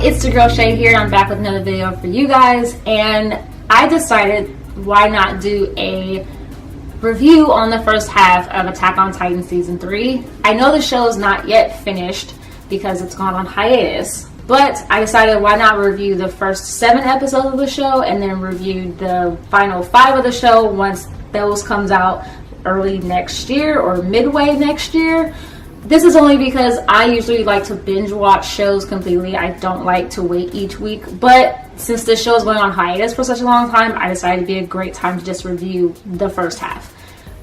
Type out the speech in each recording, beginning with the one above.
it's the girl Shay here, and I'm back with another video for you guys. And I decided, why not do a review on the first half of Attack on Titan Season 3. I know the show is not yet finished because it's gone on hiatus, but I decided why not review the first 7 episodes of the show and then review the final 5 of the show once those comes out early next year or midway next year. This is only because I usually like to binge watch shows completely. I don't like to wait each week, but since this show is going on hiatus for such a long time, I decided it'd be a great time to just review the first half.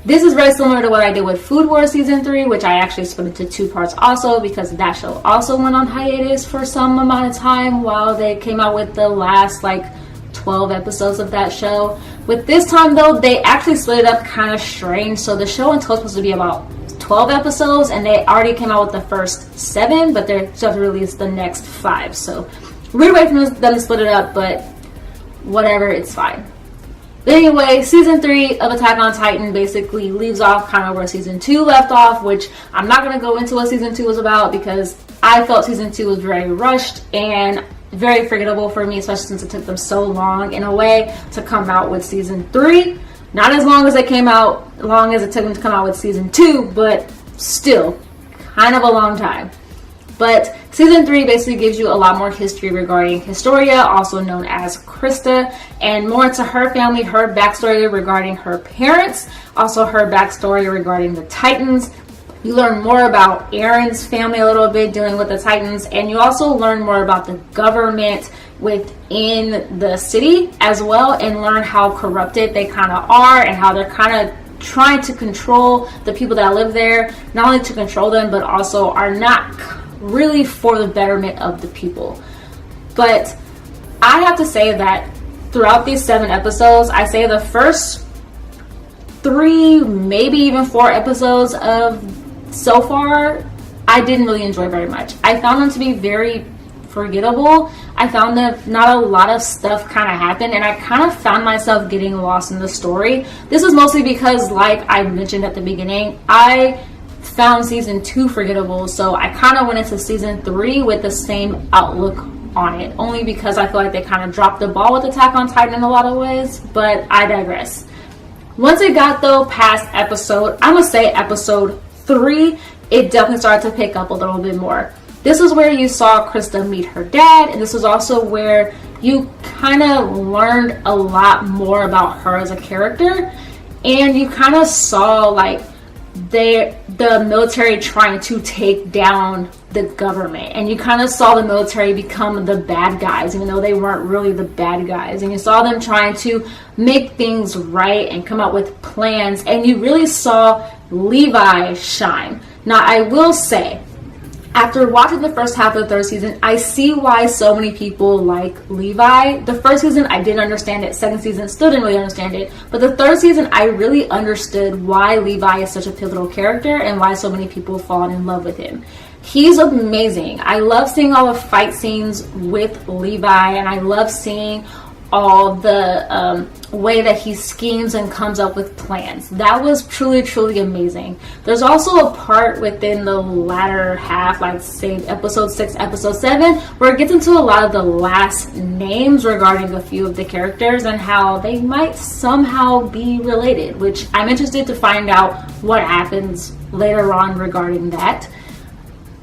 This is very similar to what I did with Food Wars Season 3, which I actually split into 2 parts also because that show also went on hiatus for some amount of time while they came out with the last 12 episodes of that show. With this time though, they actually split it up kind of strange. So the show in total is supposed to be about 12 episodes, and they already came out with the first 7, but they're still to release the next 5. So weird way for them to split it up, but whatever, it's fine. But anyway, Season 3 of Attack on Titan basically leaves off kind of where Season 2 left off, which I'm not going to go into what Season 2 was about because I felt Season 2 was very rushed and very forgettable for me, especially since it took them so long in a way to come out with Season 3. Not as long as it took them to come out with Season 2, but still kind of a long time. But Season 3 basically gives you a lot more history regarding Historia, also known as Krista, and more into her family, her backstory regarding her parents, also her backstory regarding the Titans. You learn more about Aaron's family a little bit dealing with the Titans, and you also learn more about the government within the city as well, and learn how corrupted they kind of are and how they're kind of trying to control the people that live there, not only to control them, but also are not really for the betterment of the people. But I have to say that throughout these 7 episodes, I say the first 3, maybe even 4 episodes of so far, I didn't really enjoy very much. I found them to be very forgettable. I found that not a lot of stuff kind of happened, and I kind of found myself getting lost in the story. This was mostly because, like I mentioned at the beginning, I found Season 2 forgettable, so I kind of went into Season 3 with the same outlook on it, only because I feel like they kind of dropped the ball with Attack on Titan in a lot of ways, but I digress. Once it got though past episode 3, it definitely started to pick up a little bit more. This is where you saw Krista meet her dad, and this was also where you kind of learned a lot more about her as a character, and you kind of saw the military trying to take down the government, and you kind of saw the military become the bad guys even though they weren't really the bad guys, and you saw them trying to make things right and come up with plans, and you really saw Levi shine. Now I will say, after watching the first half of the 3rd season, I see why so many people like Levi. The 1st season, I didn't understand it. 2nd season, still didn't really understand it. But the 3rd season, I really understood why Levi is such a pivotal character and why so many people fall in love with him. He's amazing. I love seeing all the fight scenes with Levi, and I love seeing all the way that he schemes and comes up with plans. That was truly, truly amazing. There's also a part within the latter half, say episode 6, episode 7, where it gets into a lot of the last names regarding a few of the characters and how they might somehow be related, which I'm interested to find out what happens later on regarding that.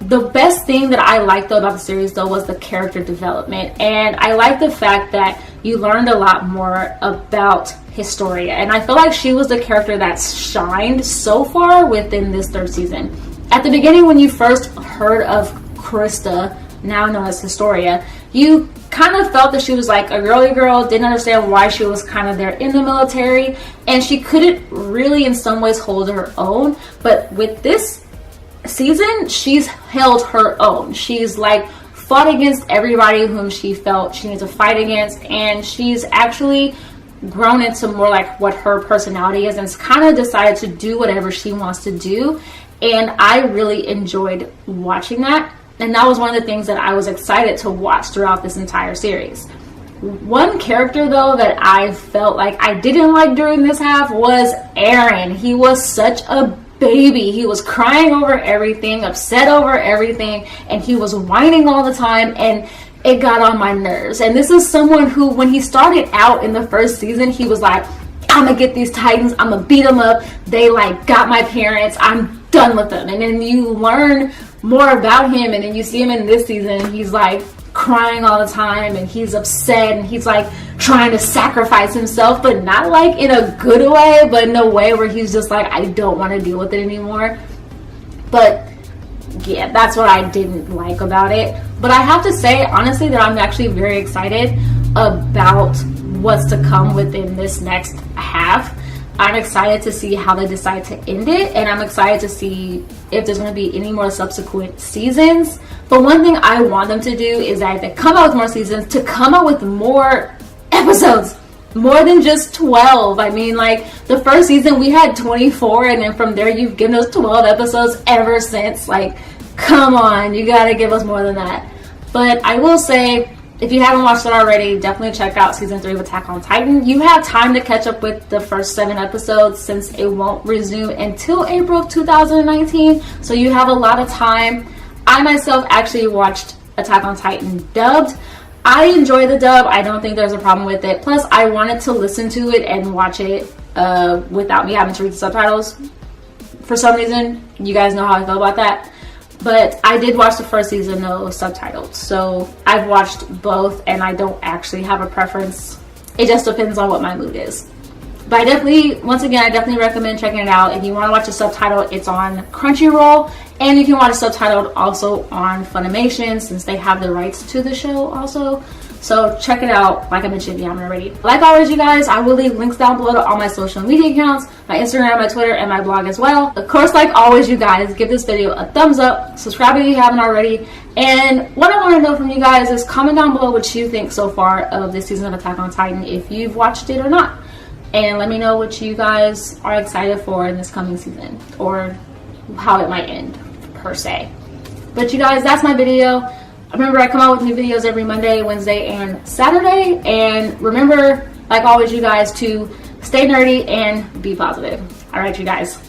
The best thing that I liked though about the series though was the character development, and I like the fact that you learned a lot more about Historia, and I feel like she was the character that's shined so far within this 3rd season. At the beginning, when you first heard of Krista, now known as Historia, you kind of felt that she was like a girly girl, didn't understand why she was kind of there in the military, and she couldn't really in some ways hold her own. But with this season, she's held her own. She's fought against everybody whom she felt she needed to fight against, and she's actually grown into more what her personality is, and has kind of decided to do whatever she wants to do, and I really enjoyed watching that, and that was one of the things that I was excited to watch throughout this entire series. One character though that I felt like I didn't like during this half was Aaron. He was such a baby. He was crying over everything, upset over everything, and he was whining all the time, and it got on my nerves. And this is someone who, when he started out in the first season, he was like, I'm gonna get these Titans, I'm gonna beat them up, they like got my parents, I'm done with them. And then you learn more about him, and then you see him in this season, he's like crying all the time, and he's upset, and he's like trying to sacrifice himself, but not like in a good way, but in a way where he's just like, I don't want to deal with it anymore. But yeah, that's what I didn't like about it. But I have to say, honestly, that I'm actually very excited about what's to come within this next half. I'm excited to see how they decide to end it, and I'm excited to see if there's going to be any more subsequent seasons. But one thing I want them to do is that if they come out with more seasons, to come out with more episodes, more than just 12. I mean, like, the first season we had 24, and then from there you've given us 12 episodes ever since. Like, come on, you gotta give us more than that. But I will say, if you haven't watched it already, definitely check out season 3 of Attack on Titan. You have time to catch up with the first 7 episodes, since it won't resume until April of 2019, so you have a lot of time. I myself actually watched Attack on Titan dubbed. I enjoy the dub. I don't think there's a problem with it. Plus, I wanted to listen to it and watch it without me having to read the subtitles. For some reason, you guys know how I feel about that. But I did watch the first season though subtitled. So I've watched both, and I don't actually have a preference. It just depends on what my mood is. But I definitely recommend checking it out. If you want to watch a subtitle, it's on Crunchyroll, and you can watch it subtitled also on Funimation, since they have the rights to the show also. So check it out, like I mentioned if you haven't already. Like always, you guys, I will leave links down below to all my social media accounts, my Instagram, my Twitter, and my blog as well. Of course, like always, you guys, give this video a thumbs up, subscribe if you haven't already, and what I want to know from you guys is comment down below what you think so far of this season of Attack on Titan, if you've watched it or not. And let me know what you guys are excited for in this coming season, or how it might end, per se. But you guys, that's my video. Remember, I come out with new videos every Monday, Wednesday, and Saturday. And remember, like always, you guys, to stay nerdy and be positive. All right, you guys.